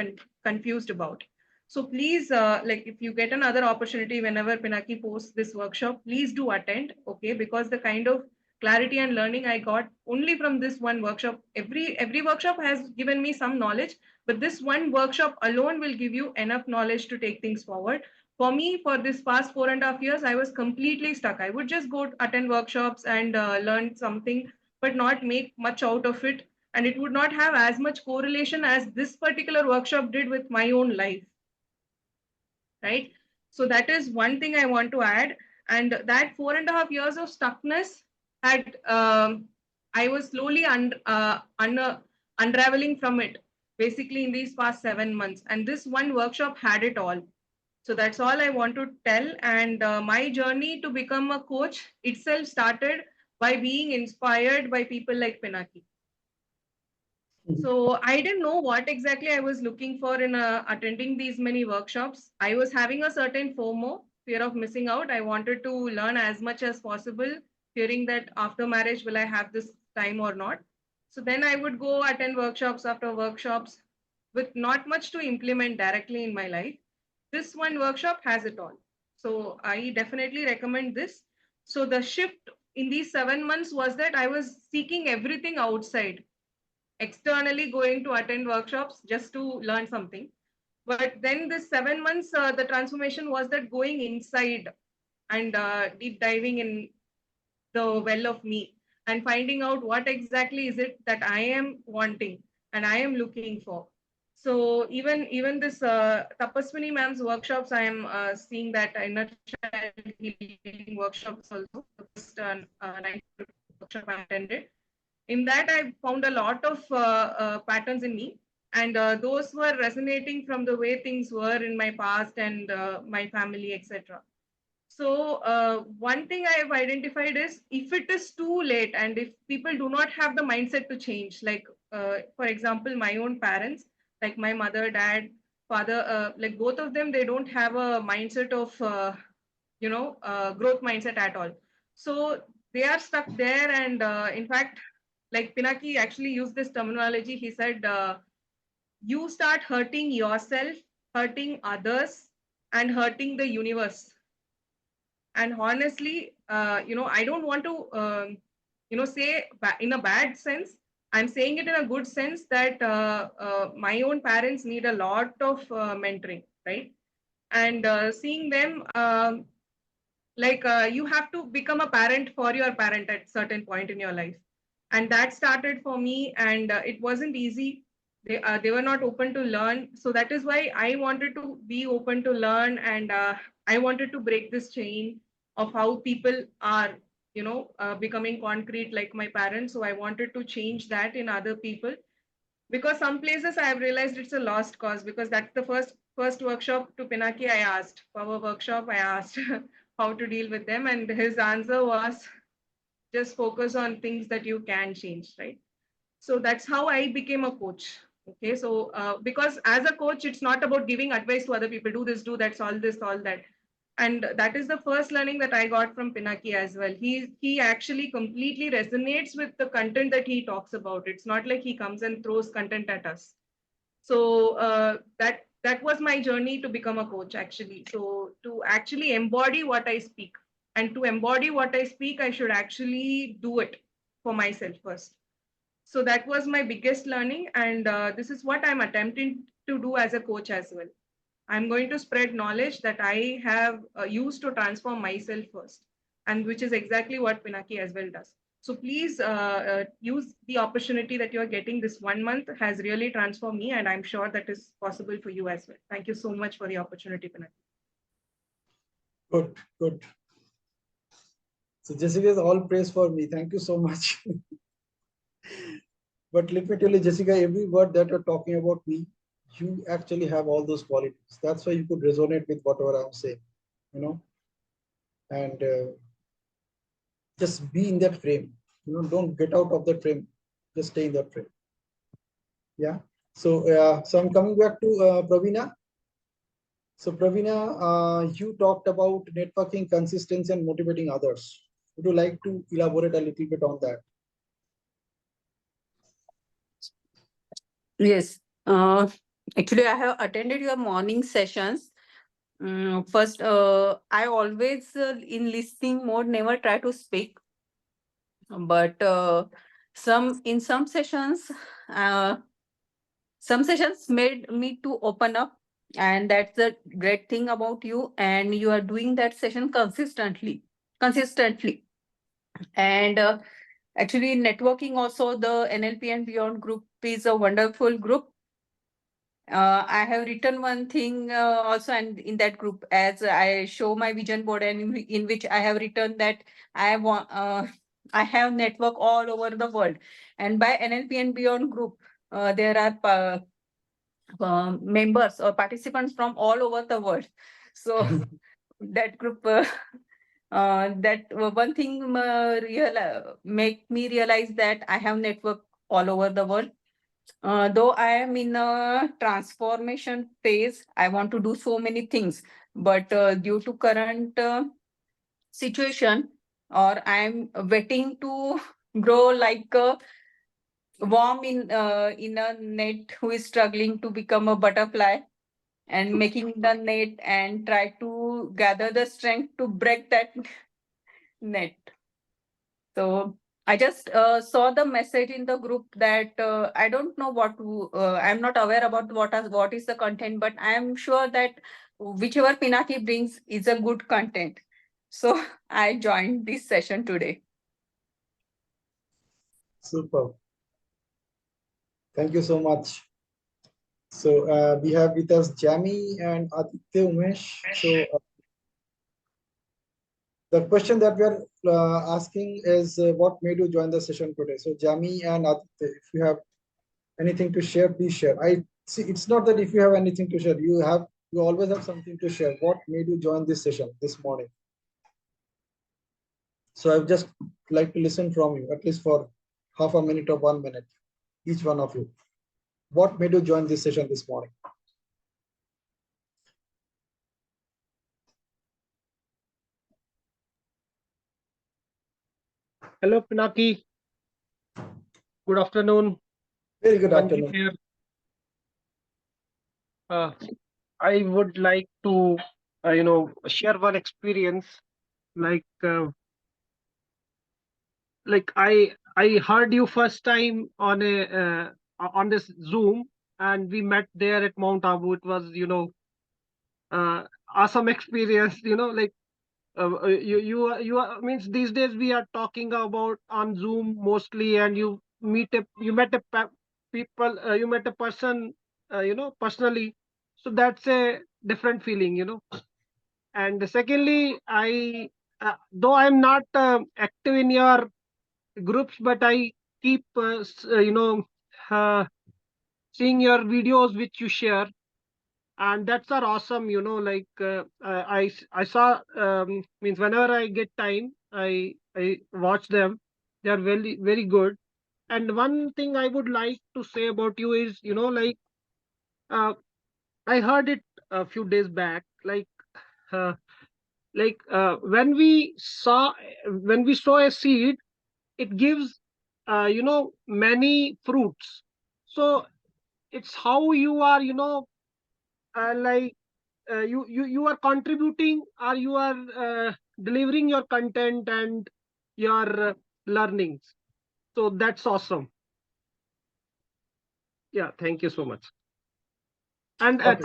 B: confused about. So please, like if you get another opportunity whenever Pinaki posts this workshop, please do attend. Okay, because the kind of clarity and learning I got only from this one workshop. Every workshop has given me some knowledge, but this one workshop alone will give you enough knowledge to take things forward. for me, for this past 4.5 years, I was completely stuck. I would just go attend workshops and learn something, but not make much out of it. And it would not have as much correlation as this particular workshop did with my own life. Right? So that is one thing I want to add. And that 4.5 years of stuckness had, I was slowly unraveling from it, basically in these past 7 months. And this one workshop had it all. So that's all I want to tell. And my journey to become a coach itself started by being inspired by people like Pinaki. So I didn't know what exactly I was looking for in attending these many workshops. I was having a certain FOMO, fear of missing out. I wanted to learn as much as possible, fearing that after marriage, will I have this time or not? So then I would go attend workshops after workshops with not much to implement directly in my life. This one workshop has it all. So I definitely recommend this. So the shift in these 7 months was that I was seeking everything outside, externally going to attend workshops just to learn something. But then this 7 months, the transformation was that going inside and deep diving in the well of me and finding out what exactly is it that I am wanting and I am looking for. So even this Tapaswini ma'am's workshops, I am seeing that inner child healing workshops also. The first night workshop I attended, in that I found a lot of patterns in me, and those were resonating from the way things were in my past and my family, etc. So one thing I have identified is, if it is too late and if people do not have the mindset to change, like for example, my own parents, like my mother, dad, father, like both of them, they don't have a mindset of growth mindset at all. So they are stuck there, and in fact, like Pinaki actually used this terminology. He said, you start hurting yourself, hurting others, and hurting the universe. And honestly, I don't want to, say in a bad sense. I'm saying it in a good sense that my own parents need a lot of mentoring, right? And seeing them, like you have to become a parent for your parent at certain point in your life, and that started for me, and it wasn't easy. They were not open to learn, so that is why I wanted to be open to learn, and I wanted to break this chain of how people are becoming concrete like my parents. So I wanted to change that in other people, because some places I have realized it's a lost cause, because that's the first workshop to Pinaki I asked. For our workshop, I asked how to deal with them, and his answer was just focus on things that you can change, right? So that's how I became a coach. Okay, so because as a coach, it's not about giving advice to other people, do this, do that, solve this, solve that. And that is the first learning that I got from Pinaki as well. He actually completely resonates with the content that he talks about. It's not like he comes and throws content at us. So that was my journey to become a coach, actually. So to actually embody what I speak, and to embody what I speak, I should actually do it for myself first. So that was my biggest learning, and this is what I'm attempting to do as a coach as well. I'm going to spread knowledge that I have used to transform myself first, and which is exactly what Pinaki as well does. So please use the opportunity that you're getting. This 1 month has really transformed me, and I'm sure that is possible for you as well. Thank you so much for the opportunity, Pinaki.
A: Good, good. So Jessica is all praise for me. Thank you so much. But let me tell you, Jessica, every word that you're talking about me, you actually have all those qualities. That's why you could resonate with whatever I'm saying, and just be in that frame. Don't get out of that frame. Just stay in that frame. Yeah. So I'm coming back to Praveena. So Praveena, you talked about networking, consistency, and motivating others. Would you like to elaborate a little bit on that?
F: Yes. Actually, I have attended your morning sessions. First, I always in listening mode, never try to speak. But some sessions made me to open up And that's the great thing about you. And you are doing that session consistently. And actually, networking also, the NLP and Beyond group is a wonderful group. I have written one thing also, and in that group, as I show my vision board, and in which I have written that I want, I have network all over the world, and by NLP and Beyond group, there are members or participants from all over the world. So that group, that one thing make me realize that I have network all over the world. Though I am in a transformation phase, I want to do so many things, but due to current situation, or I am waiting to grow like a worm in a net who is struggling to become a butterfly, and making the net and try to gather the strength to break that net. So I just saw the message in the group that I don't know what to, I'm not aware about what is the content, but I am sure that whichever Pinaki brings is a good content. So I joined this session today.
A: Super. Thank you so much. So we have with us Jami and Aditya Umesh. So the question that we are asking is what made you join the session today? So Jami and Aditya, if you have anything to share, please share. I see it's not that if you have anything to share, you always have something to share. What made you join this session this morning? So I would just like to listen from you, at least for half a minute or 1 minute, each one of you. What made you join this session this morning?
G: Hello, Pinaki. Good afternoon.
A: Very good
G: Sanjeev
A: afternoon.
G: here. I would like to, share one experience. Like I heard you first time on on this Zoom, and we met there at Mount Abu. It was, awesome experience. Means these days we are talking about on Zoom mostly, and you met people, you met a person, personally. So that's a different feeling. And secondly, I though I'm not active in your groups, but I keep uh, seeing your videos which you share, and that's are awesome. I saw, means whenever I get time, I watch them. They are very very good. And one thing I would like to say about you is, uh, I heard it a few days back, uh, when we sow a seed, it gives many fruits. So it's how you are, like you are contributing, or you are delivering your content and your learnings. So that's awesome. Yeah, thank you so much. And
A: Okay.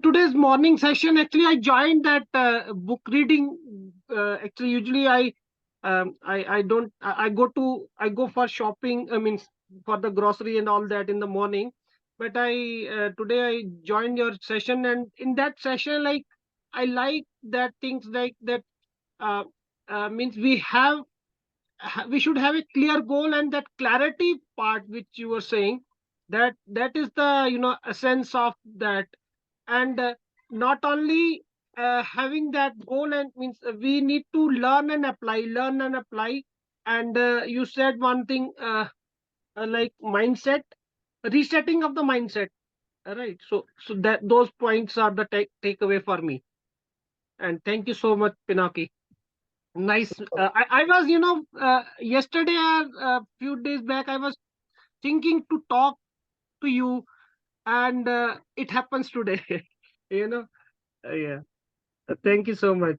G: today's morning session, actually I joined that book reading. Actually, usually I don't I go for shopping, I mean for the grocery and all that in the morning. But I today I joined your session, and in that session, like, I like that things like that, uh, means we should have a clear goal, and that clarity part which you were saying, that is the essence of that. And not only having that goal, and means we need to learn and apply. And you said one thing, like mindset, resetting of the mindset. Right. So that those points are the takeaway for me. And thank you so much, Pinaki. Nice. I was, yesterday or a few days back, I was thinking to talk to you, and it happens today. you know. Yeah. Thank you so much.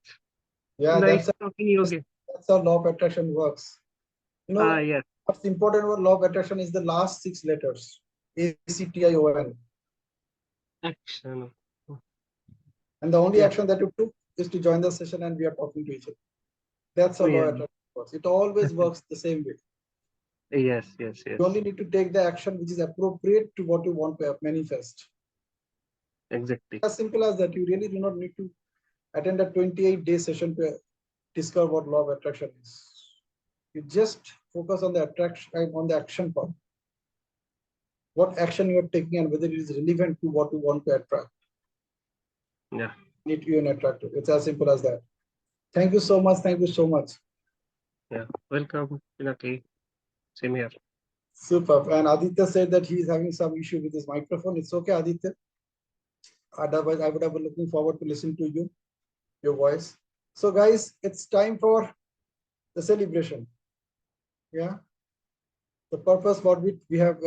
A: Yeah,
G: Nice talking to you again.
A: that's how law of attraction works.
G: Yes.
A: What's important about law of attraction is the last 6 letters, ACTION.
G: Action.
A: And the only action that you took is to join the session and we are talking to each other. That's how law of attraction works. It always works the same way.
G: Yes, yes, yes.
A: You only need to take the action which is appropriate to what you want to manifest.
G: Exactly.
A: As simple as that. You really do not need to attend a 28-day session to discover what law of attraction is. You just focus on the attraction, on the action part. What action you are taking and whether it is relevant to what you want to attract.
G: Yeah.
A: Need you and attract it. It's as simple as that. Thank you so much. Thank you so much.
G: Yeah. Welcome, Pinaki. Same here.
A: Super. And Aditya said that he is having some issue with his microphone. It's okay, Aditya. Otherwise, I would have been looking forward to listen to you, your voice. So, guys, it's time for the celebration. Yeah. The purpose for which we have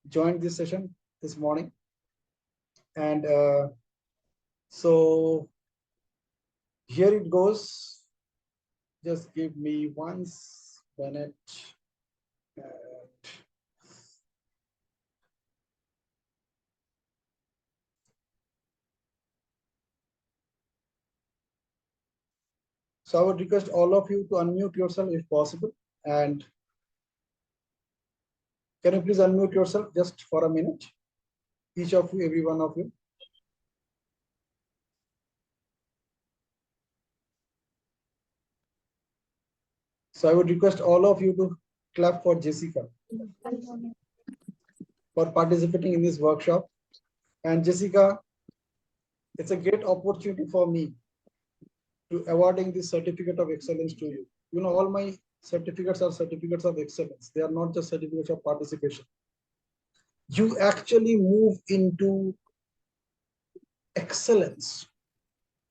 A: joined this session this morning. And so here it goes. Just give me 1 minute. And so I would request all of you to unmute yourself if possible. And can you please unmute yourself just for a minute? Each of you, every one of you. So I would request all of you to clap for Jessika for participating in this workshop. And Jessika, it's a great opportunity for me to awarding this certificate of excellence to you. You know, all my certificates are certificates of excellence. They are not just certificates of participation. You actually move into excellence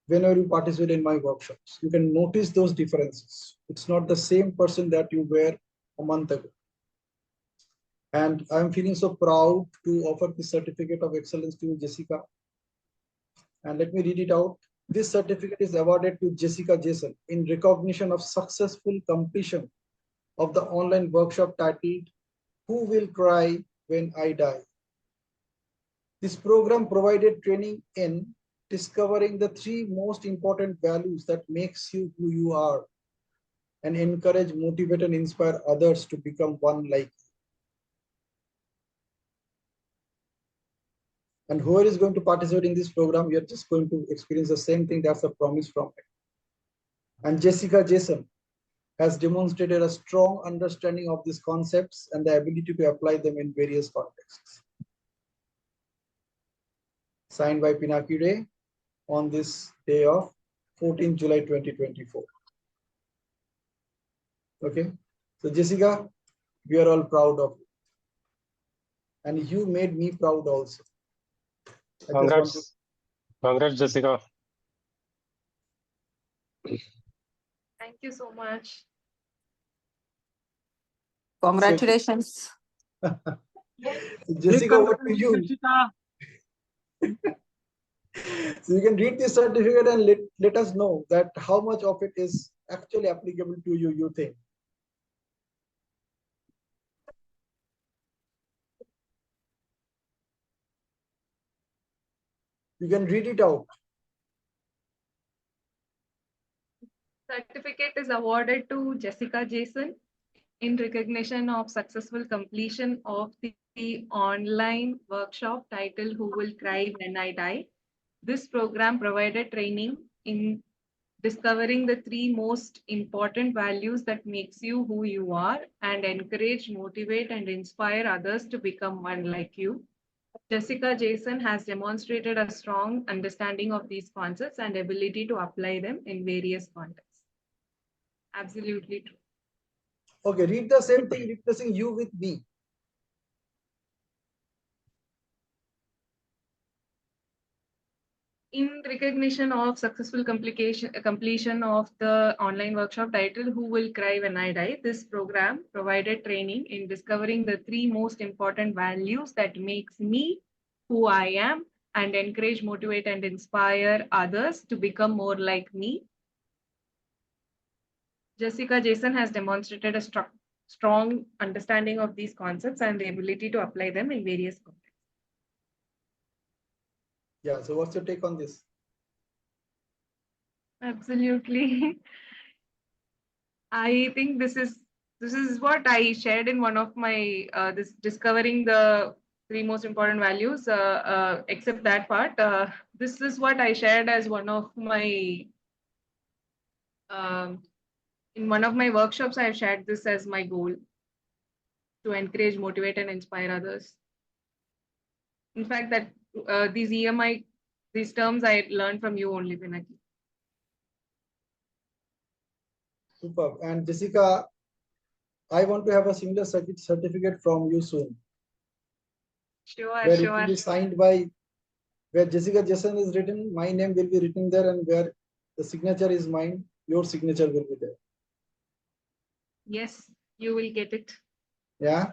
A: whenever you participate in my workshops. You can notice those differences. It's not the same person that you were a month ago. And I'm feeling so proud to offer this certificate of excellence to you, Jessika. And let me read it out. This certificate is awarded to Jessika Jason in recognition of successful completion of the online workshop titled, Who Will Cry When I Die? This program provided training in discovering the 3 most important values that makes you who you are and encourage, motivate, and inspire others to become one like you. And whoever is going to participate in this program, you're just going to experience the same thing. That's a promise from it. And Jessika Jason has demonstrated a strong understanding of these concepts and the ability to apply them in various contexts. Signed by Pinaki Ray on this day of 14 July 2024. Okay, so Jessika, we are all proud of you. And you made me proud also.
D: Congrats. Congrats, Jessika.
B: Thank you so much.
F: Congratulations.
A: So, Jessika, what to you?
G: Jessika.
A: So you can read this certificate and let us know that how much of it is actually applicable to you, you think. You can read it out.
B: Certificate is awarded to Jessika Jason in recognition of successful completion of the online workshop titled Who Will Cry When I Die? This program provided training in discovering the 3 most important values that makes you who you are and encourage, motivate, and inspire others to become one like you. Jessika Jason has demonstrated a strong understanding of these concepts and ability to apply them in various contexts. Absolutely true.
A: Okay, read the same thing, replacing you with me.
B: In recognition of successful completion of the online workshop titled Who Will Cry When I Die? This program provided training in discovering the 3 most important values that makes me who I am and encourage, motivate, and inspire others to become more like me. Jessika Jason has demonstrated a strong understanding of these concepts and the ability to apply them in various contexts.
A: Yeah. So what's your take on this?
B: Absolutely. I think this is what I shared in one of my this discovering the three most important values. Except that part, this is what I shared as one of my um, in one of my workshops. I shared this as my goal to encourage, motivate, and inspire others. In fact, that these EMI, these terms I learned from you only, Pinaki.
A: Superb. And Jessika, I want to have a similar certificate from you soon,
B: Sure,
A: where it will
B: sure.
A: be signed by, where Jessika Jason is written, my name will be written there, and where the signature is mine, your signature will be there.
B: Yes, you will get it.
A: Yeah.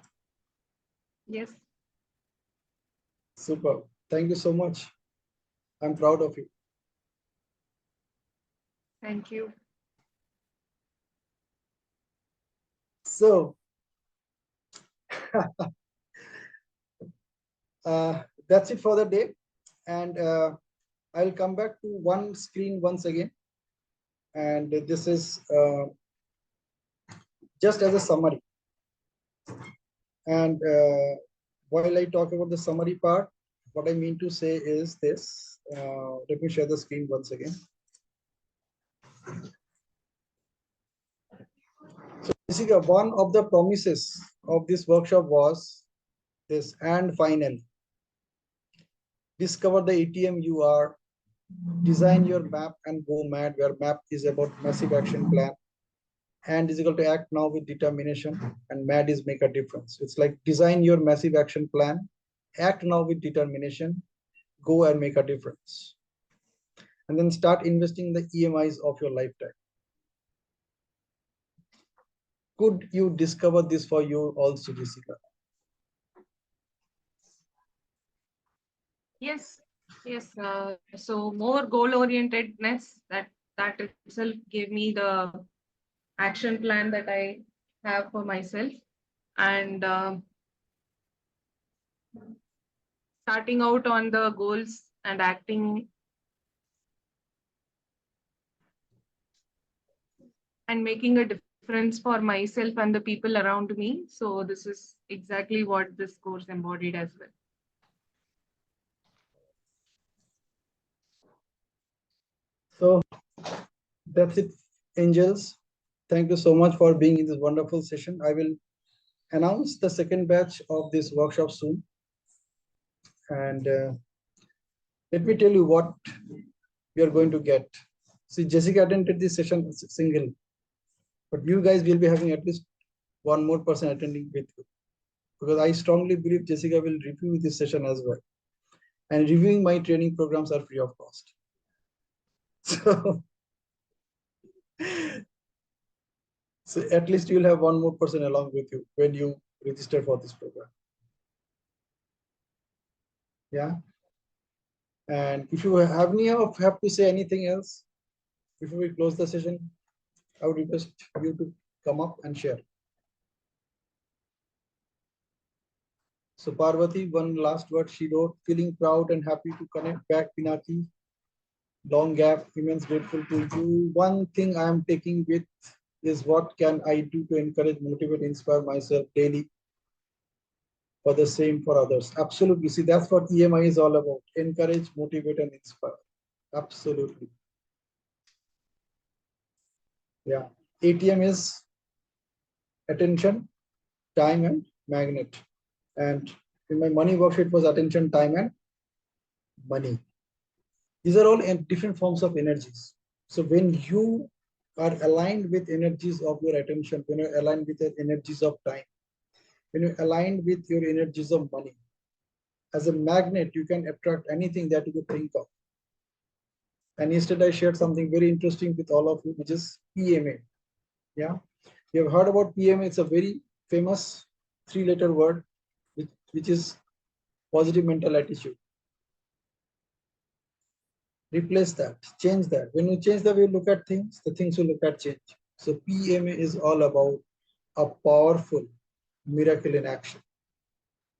B: Yes.
A: Superb. Thank you so much. I'm proud of you.
B: Thank you.
A: So that's it for the day. And I'll come back to one screen once again. And this is just as a summary. And while I talk about the summary part, what I mean to say is this. Let me share the screen once again. So Jessica, one of the promises of this workshop was this, and finally, discover the ATM you are, design your map and go mad, where map is about massive action plan, and is equal to act now with determination, and mad is make a difference. It's like design your massive action plan, act now with determination, go and make a difference. And then start investing the EMIs of your lifetime. Could you discover this for you also, Jessica?
B: Yes, yes. So more goal-orientedness, that itself gave me the action plan that I have for myself, and starting out on the goals and acting and making a difference for myself and the people around me. So this is exactly what this course embodied as well.
A: So that's it, angels. Thank you so much for being in this wonderful session. I will announce the second batch of this workshop soon. And let me tell you what we are going to get. See, Jessica attended this session single, but you guys will be having at least one more person attending with you, because I strongly believe Jessica will review this session as well. And reviewing my training programs are free of cost. So, so at least you'll have one more person along with you when you register for this program. Yeah. And if you have to say anything else before we close the session, I would request you to come up and share. So Parvati, one last word she wrote, feeling proud and happy to connect back, Pinaki. Long gap, immense grateful to you. One thing I am taking with is what can I do to encourage, motivate, inspire myself daily for the same for others. Absolutely. See, that's what EMI is all about. Encourage, motivate, and inspire. Absolutely. Yeah. ATM is attention, time, and magnet. And in my money workshop, it was attention, time, and money. These are all different forms of energies. So when you are aligned with energies of your attention, when you're aligned with the energies of time, when you're aligned with your energies of money, as a magnet, you can attract anything that you could think of. And yesterday I shared something very interesting with all of you, which is PMA. Yeah, you have heard about PMA. It's a very famous three-letter word, which is positive mental attitude. Replace that, change that. When you change the way you look at things, the things you look at change. So PMA is all about a powerful miracle in action.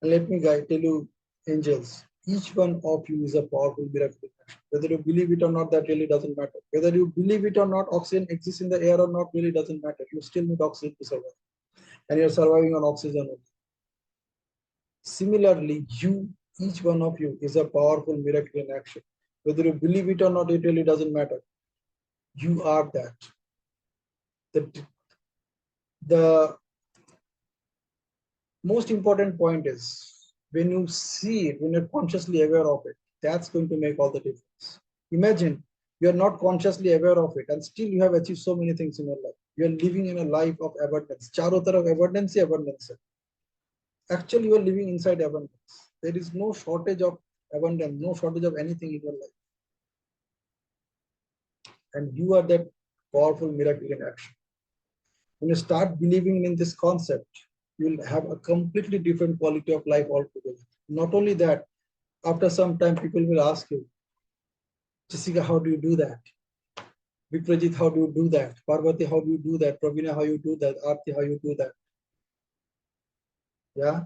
A: And let me tell you, angels, Each one of you is a powerful miracle in action. Whether you believe it or not, that really doesn't matter. Whether you believe it or not, oxygen exists in the air or not, really doesn't matter. You still need oxygen to survive. And you're surviving on oxygen only. Similarly, each one of you is a powerful miracle in action. Whether you believe it or not, it really doesn't matter. You are that. The most important point is when you see it, when you're consciously aware of it, that's going to make all the difference. Imagine you're not consciously aware of it and still you have achieved so many things in your life. You're living in a life of abundance. Charo taraf abundance hi abundance. Actually, you are living inside abundance. There is no shortage of abundance, no shortage of anything in your life. And you are that powerful miracle in action. When you start believing in this concept, you will have a completely different quality of life altogether. Not only that, after some time, people will ask you, Jessika, how do you do that? Viprajit, how do you do that? Parvati, how do you do that? Pravina, how you do that? Aarti, how you do that? Yeah.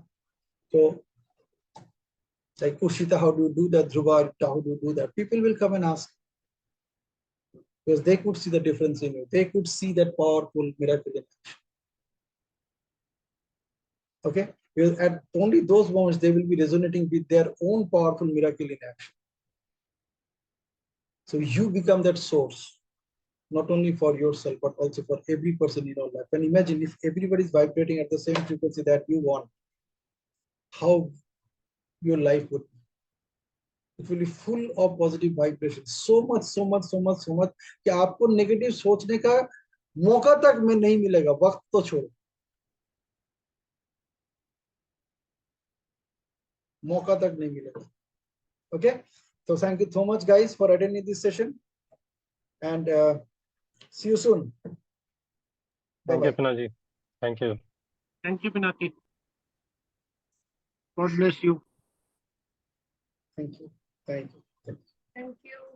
A: So, like Kushita, how do you do that? Dhruva, how do you do that? People will come and ask because they could see the difference in you. They could see that powerful miracle in action. Okay. Because at only those moments they will be resonating with their own powerful miracle in action. So you become that source, not only for yourself, but also for every person in your life. And imagine if everybody is vibrating at the same frequency that you want, how your life would be. It will be full of positive vibrations. So much कि आपको negative सोचने का मौका तक में नहीं मिलेगा, वक्त तो छोड़ो, मौका तक नहीं मिलेगा. Okay, so thank you so much guys for attending this session and see you soon.
D: Thank you,
A: Bye-bye.
D: Pinaki. Thank you.
G: Thank you, Pinaki. God bless you.
A: Thank you. Thank you.
B: Thank you.